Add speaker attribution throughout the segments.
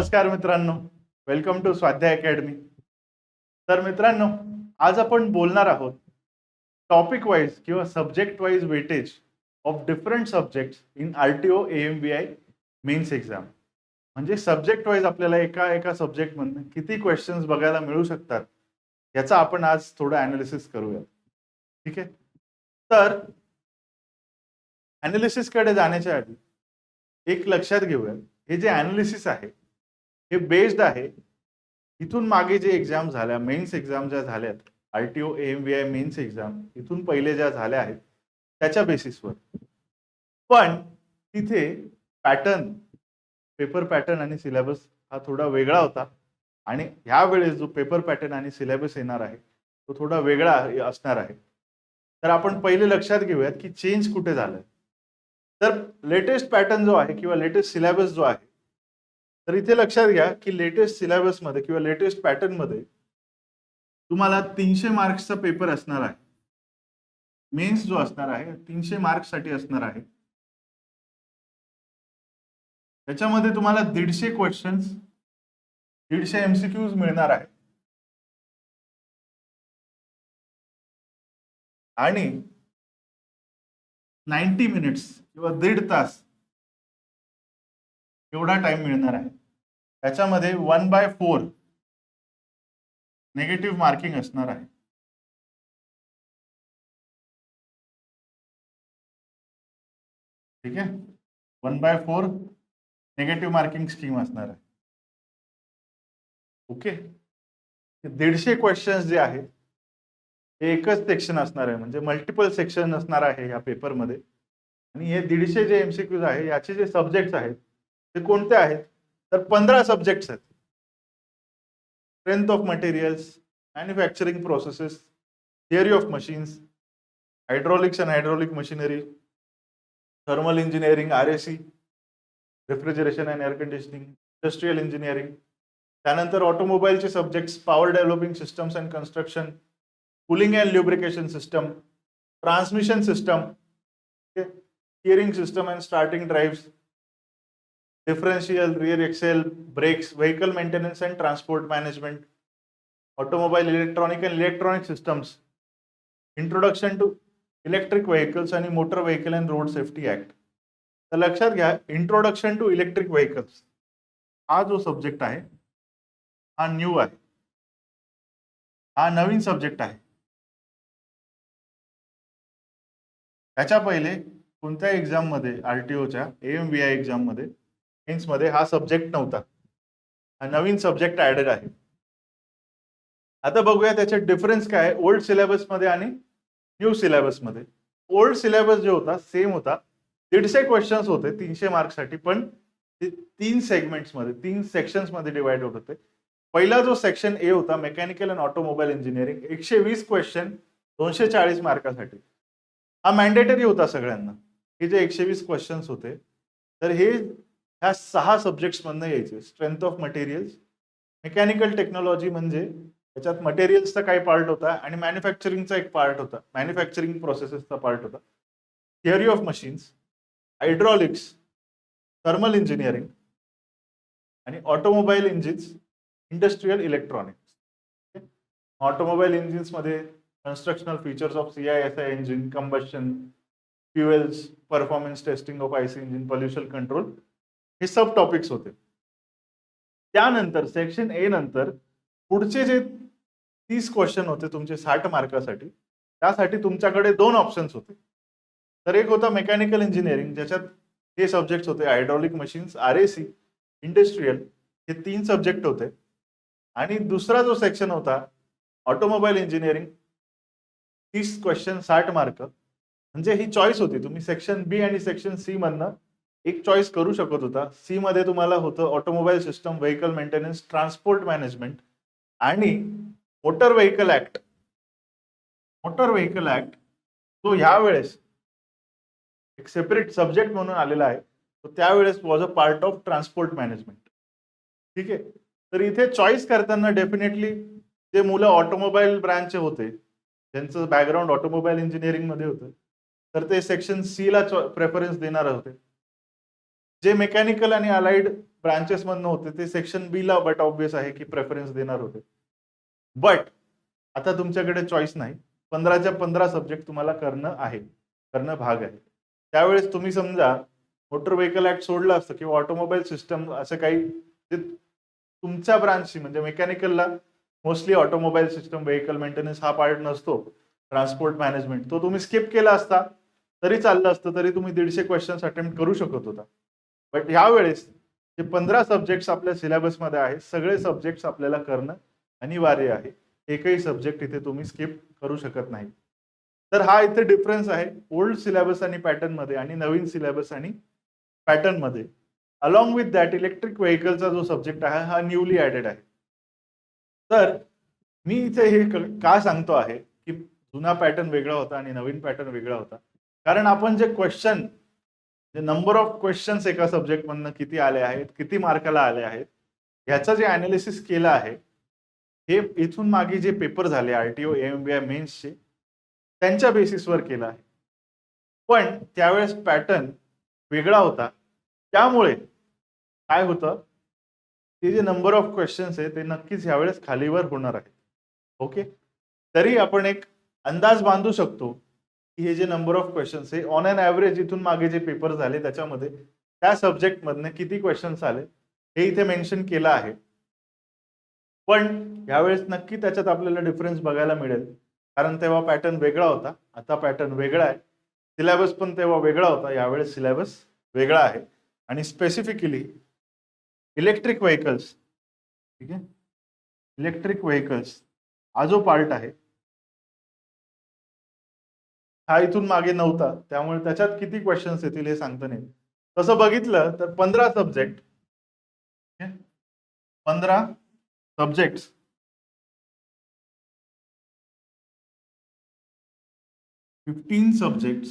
Speaker 1: नमस्कार मित्रांनो, welcome to स्वाध्याय अकॅडमी. तर मित्रांनो, आज आपण बोलणार आहोत टॉपिक वाईज किंवा subject wise weightage of different subjects in RTO AMVI mains exam. म्हणजे सब्जेक्ट वाईज आपल्याला एका एका सब्जेक्टमधून किती क्वेश्चन्स बघायला मिळू शकतात याचा आपण आज थोडं अनालिसिस करूया. ठीक आहे. तर अनालिसिसकडे जाण्याच्या आधी एक लक्षात घेऊया, हे जे अनालिसिस आहे हे बेस्ड आहे इथून मागे जे एक्झाम झाल्या, मेन्स एक्झाम ज्या झाल्यात, आरटीओ एएमबीआय मेन्स एक्झाम इथून पहिले ज्या झाल्या आहेत त्याच्या बेसिसवर. पण तिथे पॅटर्न, पेपर पॅटर्न आणि सिलेबस हा थोडा वेगळा होता आणि ह्या वेळेस जो पेपर पॅटर्न आणि सिलेबस येणार आहे तो थोडा वेगळा असणार आहे. तर आपण पहिले लक्षात घेऊयात की चेंज कुठे झालंय. तर लेटेस्ट पॅटर्न जो आहे किंवा लेटेस्ट सिलेबस जो आहे, तर इथे लक्षात घ्या की लेटेस्ट सिलेबसमध्ये किंवा लेटेस्ट पॅटर्नमध्ये तुम्हाला 300 मार्क्सचा पेपर असणार आहे. मेन्स जो असणार आहे 300 मार्क्ससाठी असणार आहे. त्याच्यामध्ये तुम्हाला 150 क्वेश्चन्स, 150 एमसीक्यूज मिळणार आहे आणि 90 मिनिट्स किंवा 1.5 तास एवढा टाइम मिळणार आहे. त्याच्यामध्ये 1/4 नेगेटिव्ह मार्किंग असणार आहे. ठीक आहे. 1/4 नेगेटिव्ह मार्किंग स्कीम असणार आहे. ओके. 150 क्वेश्चन्स जे आहे हे एकच सेक्शन असणार आहे, म्हणजे मल्टिपल सेक्शन असणार आहे या पेपरमध्ये. आणि हे 150 जे एमसीक्यूज आहे याचे जे सब्जेक्ट्स आहेत ते कोणते आहेत, तर 15 सब्जेक्ट्स आहेत. Strength of materials, manufacturing processes, theory of machines, hydraulics and hydraulic machinery, thermal engineering, RAC, refrigeration and air conditioning, industrial engineering. त्यानंतर ऑटोमोबाईलचे subjects, power developing systems and construction, cooling and lubrication system, transmission system, steering system and starting drives, differential, rear axle, brakes, vehicle maintenance and transport management, automobile electronic and electronic systems, introduction to electric vehicles आणि motor vehicle and road safety act. तर लक्षात घ्या, introduction to electric vehicles हा जो subject आहे हा new आहे, हा नवीन सब्जेक्ट आहे. त्याच्या पहिले कोणत्या एक्झाम मध्ये, आरटीओच्या एएमबीआय एक्झाम मध्ये, मेन्स मध्ये हा सब्जेक्ट नव्हता. हा नवीन सब्जेक्ट ऍडेड आहे. आता बघूया त्याचे डिफरन्स काय आहे ओल्ड सिलेबस मध्ये आणि न्यू सिलेबस मध्ये. ओल्ड सिलेबस जो होता सेम होता, 150 क्वेश्चन्स होते 300 मार्क्ससाठी, पण ते 3 सेगमेंट्स मध्ये, 3 सेक्शन्स मध्ये डिवाइड होत होते. पहिला जो सेक्शन ए होता, mechanical and automobile engineering, 120 question 240 मार्कासाठी. हा मॅन्डेटरी होता सगळ्यांना. हे जे 120 क्वेश्चन्स होते, तर हे ह्या 6 सब्जेक्ट्स मधनं यायचे. Strength of materials, mechanical technology म्हणजे त्याच्यात मटेरियल्सचा काही पार्ट होता आणि मॅन्युफॅक्चरिंगचा एक पार्ट होता, मॅन्युफॅक्चरिंग प्रोसेसेसचा पार्ट होता. Theory of machines, hydraulics, thermal engineering आणि automobile engines, industrial electronics. Automobile engines मध्ये constructional features of CISI engine, combustion, fuels, performance testing of IC engine, pollution control, हे सब टॉपिक्स होते. त्यानंतर section A नंतर पुढचे जे 30 question होते तुमचे 60 मार्कासाठी, त्यासाठी तुमच्याकडे 2 ऑप्शन्स होते. तर एक होता मेकॅनिकल इंजिनिअरिंग, ज्याच्यात हे सब्जेक्ट होते हायड्रॉलिक मशीन्स, RAC, इंडस्ट्रियल, हे 3 सब्जेक्ट होते. आणि दुसरा जो सेक्शन होता ऑटोमोबाईल इंजिनिअरिंग, 30 क्वेश्चन 60 मार्क. म्हणजे ही चॉईस होती, तुम्ही सेक्शन बी आणि सेक्शन सी मधनं एक चॉईस करू शकत होता. सी मध्ये तुम्हाला होतं automobile system, vehicle maintenance, transport management आणि motor vehicle act. Motor vehicle act जो ह्या वेळेस एक सेपरेट सब्जेक्ट म्हणून आलेला आहे, तो त्यावेळेस was a part of transport management. ठीक आहे. तर इथे चॉईस करताना डेफिनेटली जे मुलं ऑटोमोबाईल ब्रँचचे होते, ज्यांचं बॅकग्राऊंड ऑटोमोबाईल इंजिनिअरिंग मध्ये होतं, तर ते सेक्शन सी ला प्रेफरन्स देणार होते. जे मेकॅनिकल आणि अलाइड ब्रांचेस मधनं होते ते सेक्शन बी ला बट ऑब्विस आहे की प्रेफरन्स देणार होते. बट आता तुमच्याकडे चॉईस नाही, 15च्या 15 सब्जेक्ट तुम्हाला करणं भाग आहे. त्यावेळेस तुम्ही समजा मोटर व्हेकल ऍक्ट सोडलं असतं किंवा ऑटोमोबाईल सिस्टम असं काही ते तुमच्या ब्रांचची म्हणजे मेकॅनिकलला mostly automobile system vehicle maintenance हा पार्ट नसतो, ट्रान्सपोर्ट मॅनेजमेंट तो तुम्ही स्किप केला असता तरी चाललं असतं, तरी तुम्ही 150 क्वेश्चन्स अटेम्प्ट करू शकत होता. बट यावेळेस जे 15 सब्जेक्ट्स आपल्या सिलेबसमध्ये आहेत सगळे सब्जेक्ट्स आपल्याला करणं अनिवार्य आहे. एकही सब्जेक्ट इथे तुम्ही स्किप करू शकत नाही. तर हा इथे डिफरन्स आहे ओल्ड सिलेबस आणि पॅटर्न मध्ये आणि नवीन सिलेबस आणि पॅटर्न मध्ये. अलॉंग विथ दॅट इलेक्ट्रिक व्हेकलचा जो सब्जेक्ट आहे हा न्यूली ऍडेड आहे. तर मी इथे हे का सांगतो आहे की जुना पॅटर्न वेगळा होता आणि नवीन पॅटर्न वेगळा होता, कारण आपण जे क्वेश्चन नंबर ऑफ क्वेश्चन्स एका सब्जेक्ट मधनं किती आले आहेत, किती मार्काला आले आहेत, ह्याचं जे अनालिसिस केलं आहे हे इथून मागे जे पेपर झाले आरटीओ एएमबीआय मेन्सचे त्यांच्या बेसिसवर केलं आहे. पण त्यावेळेस पॅटर्न वेगळा होता, त्यामुळे काय होतं ते जे नंबर ऑफ क्वेश्चन्स आहे ते नक्कीच यावेळेस खालीवर होणार आहे. ओके, तरी आपण एक अंदाज बांधू शकतो की हे जे नंबर ऑफ क्वेश्चन्स आहे ऑन एन ॲव्हरेज इथून मागे जे पेपर झाले त्याच्यामध्ये त्या सब्जेक्ट मधनं किती क्वेश्चन्स आले हे इथे मेन्शन केलं आहे. पण यावेळेस नक्की त्याच्यात आपल्याला डिफरन्स बघायला मिळेल, कारण तेव्हा पॅटर्न वेगळा होता, आता पॅटर्न वेगळा आहे. सिलेबस पण तेव्हा वेगळा होता, यावेळेस सिलेबस वेगळा आहे. आणि स्पेसिफिकली इलेक्ट्रिक व्हेकल्स, ठीक आहे, इलेक्ट्रिक व्हेकल्स हा जो पार्ट आहे हा इथून मागे नव्हता, त्यामुळे त्याच्यात किती क्वेश्चन्स येतील हे सांगता नाही. तसं बघितलं तर 15 subject, 15 subjects, 15 subjects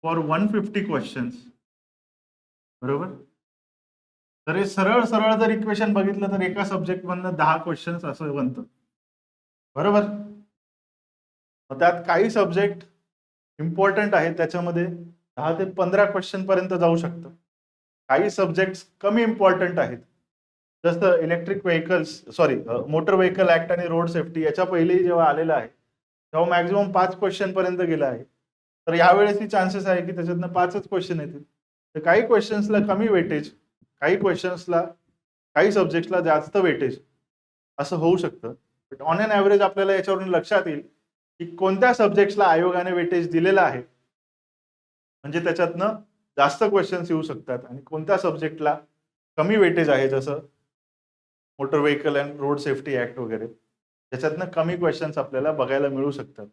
Speaker 1: for 150 questions, बरोबर. तर हे सरळ सरळ जर इक्वेशन बघितलं तर एका सब्जेक्ट मधनं 10 क्वेश्चन्स असं बनतं, बरोबर. मग त्यात काही सब्जेक्ट इम्पॉर्टंट आहेत, त्याच्यामध्ये 10 ते 15 क्वेश्चन पर्यंत जाऊ शकतं. काही सब्जेक्ट कमी इम्पॉर्टंट आहेत, जसं electric vehicles motor vehicle act आणि रोड सेफ्टी याच्या पहिलेही जेव्हा आलेलं आहे तेव्हा मॅक्झिमम 5 क्वेश्चन पर्यंत गेला आहे. तर यावेळेसही चान्सेस आहे की त्याच्यातनं 5च क्वेश्चन येतील. तर काही क्वेश्चन्सला कमी वेटेज, काही क्वेश्चन्सला, काही सब्जेक्ट्सला जास्त वेटेज असं होऊ शकतं. बट ऑन एन ॲव्हरेज आपल्याला याच्यावरून लक्षात येईल की कोणत्या सब्जेक्ट्सला आयोगाने वेटेज दिलेलं आहे, म्हणजे त्याच्यातनं जास्त क्वेश्चन्स येऊ शकतात, आणि कोणत्या सब्जेक्टला कमी वेटेज आहे, जसं motor vehicle and road safety act वगैरे, त्याच्यातनं कमी क्वेश्चन्स आपल्याला बघायला मिळू शकतात.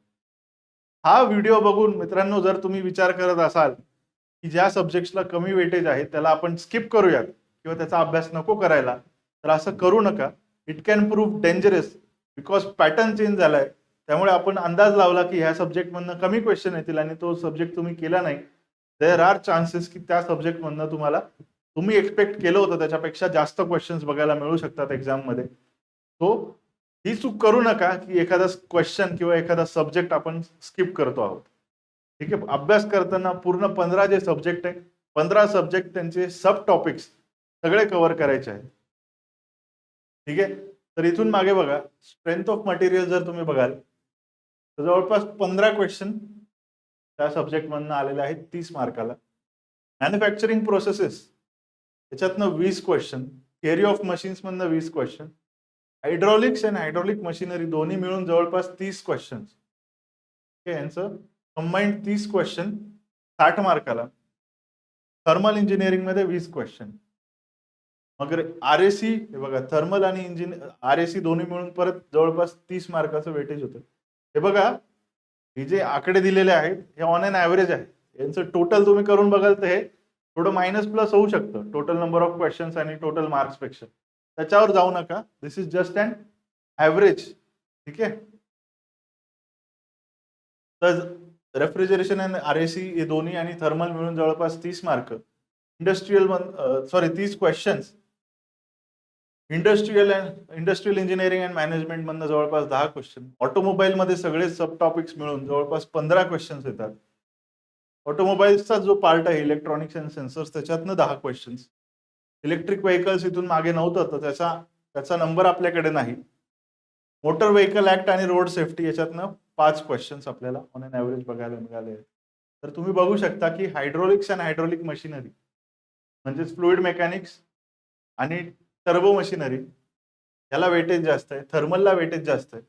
Speaker 1: हा व्हिडिओ बघून मित्रांनो जर तुम्ही विचार करत असाल की ज्या सब्जेक्ट्सला कमी वेटेज आहे त्याला आपण स्किप करूयात किंवा त्याचा अभ्यास नको करायला, तर असं करू नका. It can prove dangerous, because pattern change झालाय. त्यामुळे आपण अंदाज लावला की ह्या सब्जेक्ट मधनं कमी क्वेश्चन येतील आणि तो सब्जेक्ट तुम्ही केला नाही, देअर आर चान्सेस की त्या सब्जेक्ट मधनं तुम्ही एक्सपेक्ट केलं होतं त्याच्यापेक्षा जास्त क्वेश्चन्स बघायला मिळू शकतात एक्झाम मध्ये. तो ही चूक करू नका की एखादा क्वेश्चन किंवा एखादा सब्जेक्ट आपण स्किप करतो आहोत. ठीक आहे, अभ्यास करताना पूर्ण 15 जे सब्जेक्ट आहे, 15 सब्जेक्ट त्यांचे सब टॉपिक्स सगळे कव्हर करायचे आहेत. ठीक आहे, तर इथून मागे बघा, स्ट्रेंथ ऑफ मटेरियल जर तुम्ही बघाल तर जवळपास 15 क्वेश्चन त्या सब्जेक्ट मधनं आलेले आहेत 30 मार्काला. मॅन्युफॅक्चरिंग प्रोसेसेस त्याच्यातनं 20 क्वेश्चन, थिअरी ऑफ मशीन्स मधनं 20 क्वेश्चन, हायड्रॉलिक्स आणि हायड्रॉलिक मशिनरी दोन्ही मिळून जवळपास 30 क्वेश्चन, यांचं कंबाईंड 30 क्वेश्चन 60 मार्काला. थर्मल इंजिनिअरिंग मध्ये 20 क्वेश्चन. मग आरएसी हे बघा, थर्मल आणि आरएसी दोन्ही मिळून परत जवळपास 30 मार्काचं वेटेज होतं. हे बघा, हे जे आकडे दिलेले आहेत हे ऑन एन ॲव्हरेज आहे, यांचं टोटल तुम्ही करून बघाल तर हे थोडं मायनस प्लस होऊ शकतं टोटल नंबर ऑफ क्वेश्चन्स आणि टोटल मार्क्स पेक्षा. त्याच्यावर जाऊ नका, दिस इज जस्ट अन ॲव्हरेज. ठीक आहे, तर रेफ्रिजरेशन आणि आरएसी हे दोन्ही आणि थर्मल मिळून जवळपास 30 mark. Industrial 30 questions. Industrial engineering and management मधनं जवळपास 10 क्वेश्चन. ऑटोमोबाईल मध्ये सगळे सब टॉपिक्स मिळून जवळपास 15 क्वेश्चन्स येतात. ऑटोमोबाईल्सचा जो पार्ट आहे इलेक्ट्रॉनिक्स अँड सेन्सर्स त्याच्यातनं 10 क्वेश्चन्स. इलेक्ट्रिक व्हेकल्स इथून मागे नव्हतं तर त्याचा नंबर आपल्याकडे नाही. मोटर व्हेकल ऍक्ट आणि रोड सेफ्टी याच्यातनं 5 क्वेश्चन्स आपल्याला ऑन एन ॲव्हरेज बघायला मिळाले. तर तुम्ही बघू शकता की हायड्रोलिक्स अँड हायड्रोलिक मशिनरी म्हणजेच फ्लुइड मेकॅनिक्स आणि टर्बो मशिनरी याला वेटेज जास्त आहे, थर्मलला वेटेज जास्त आहे.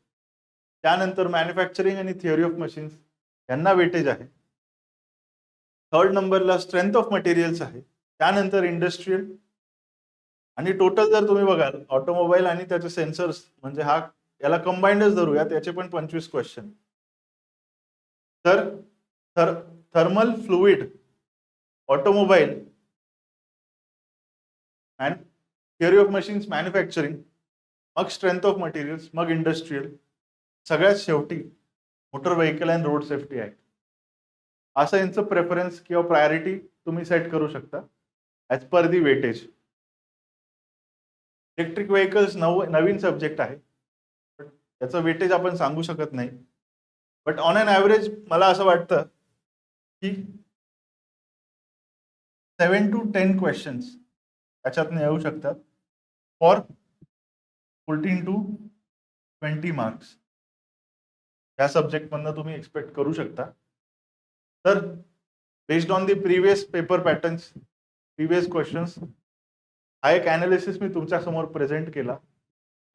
Speaker 1: त्यानंतर मॅन्युफॅक्चरिंग आणि थिअरी ऑफ मशीन्स यांना वेटेज आहे. थर्ड नंबरला स्ट्रेंथ ऑफ मटेरियल्स आहे. त्यानंतर इंडस्ट्रियल आणि टोटल जर तुम्ही बघाल ऑटोमोबाईल आणि त्याचे सेन्सर्स म्हणजे याला कंबाईंडच धरूया, त्याचे पण 25 क्वेश्चन. तर thermal fluid automobile and theory of machines manufacturing, मग स्ट्रेंथ ऑफ मटेरियल्स, मग इंडस्ट्रियल, सगळ्यात शेवटी motor vehicle and road safety act. असं यांचं प्रेफरन्स किंवा प्रायोरिटी तुम्ही सेट करू शकता ॲज पर दी वेटेज. इलेक्ट्रिक व्हेकल्स नवीन सब्जेक्ट आहे, त्याचं वेटेज आपण सांगू शकत नाही. बट ऑन एन ॲव्हरेज मला असं वाटतं की 7 to 10 क्वेश्चन्स त्याच्यातनं येऊ शकतात फॉर 14 to 20 मार्क्स. या सब्जेक्टमधनं तुम्ही एक्सपेक्ट करू शकता. तर based on the previous paper patterns, previous questions, हा एक ॲनालिसिस मी तुमच्या समोर प्रेझेंट केला.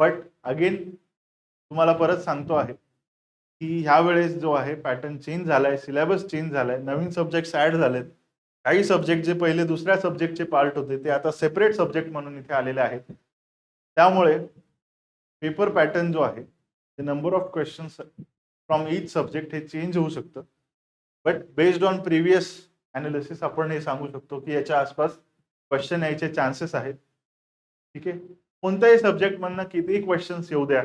Speaker 1: बट अगेन तुम्हाला परत सांगतो आहे की ह्या वेळेस जो आहे पॅटर्न चेंज झालाय, सिलेबस चेंज झालाय, नवीन सब्जेक्ट्स ऍड झालेत. काही सब्जेक्ट जे पहिले दुसऱ्या सब्जेक्टचे पार्ट होते ते आता सेपरेट सब्जेक्ट म्हणून इथे आलेले आहेत. त्यामुळे पेपर पॅटर्न जो आहे ते number of questions from each subject हे चेंज होऊ शकतं. But based on previous analysis आपण हे सांगू शकतो की याच्या आसपास क्वेश्चन यायचे चान्सेस आहेत. ठीक आहे, कोणत्याही सब्जेक्ट मधनं कितीही क्वेश्चन्स येऊ द्या,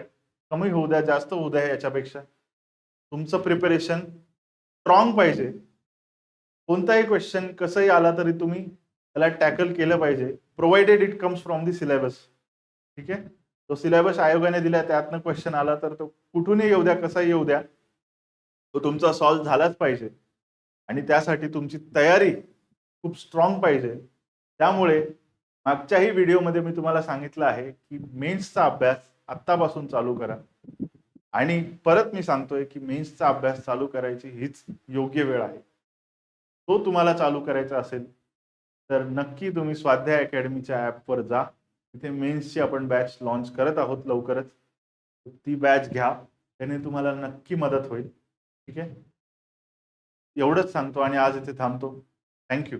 Speaker 1: कमी होऊ द्या, जास्त होऊ द्या, याच्यापेक्षा तुमचं प्रिपरेशन स्ट्रॉंग पाहिजे. कोणताही क्वेश्चन कसंही आला तरी तुम्ही त्याला टॅकल केलं पाहिजे, provided it comes from the syllabus. ठीक आहे, तो सिलेबस आयोगाने दिला त्यातनं क्वेश्चन आला तर तो कुठूनही येऊ द्या, कसाही येऊ द्या, तो तुमचा सॉल्व्ह झालाच पाहिजे. आणि त्यासाठी तुमची तयारी खूप स्ट्रॉंग पाहिजे. त्यामुळे मागच्याही व्हिडिओमध्ये मी तुम्हाला सांगितलं आहे की मेन्सचा अभ्यास आत्तापासून चालू करा. आणि परत मी सांगतोय की मेन्सचा अभ्यास चालू करायची हीच योग्य वेळ आहे. तो तुम्हाला चालू करायचा असेल तर नक्की तुम्ही स्वाध्याय अकॅडमीच्या ॲपवर जा. तिथे मेन्सची आपण बॅच लॉन्च करत आहोत लवकरच. ती बॅच घ्या, त्याने तुम्हाला नक्की मदत होईल. ठीक आहे, एवढंच सांगतो आणि आज इथे थांबतो. थँक्यू.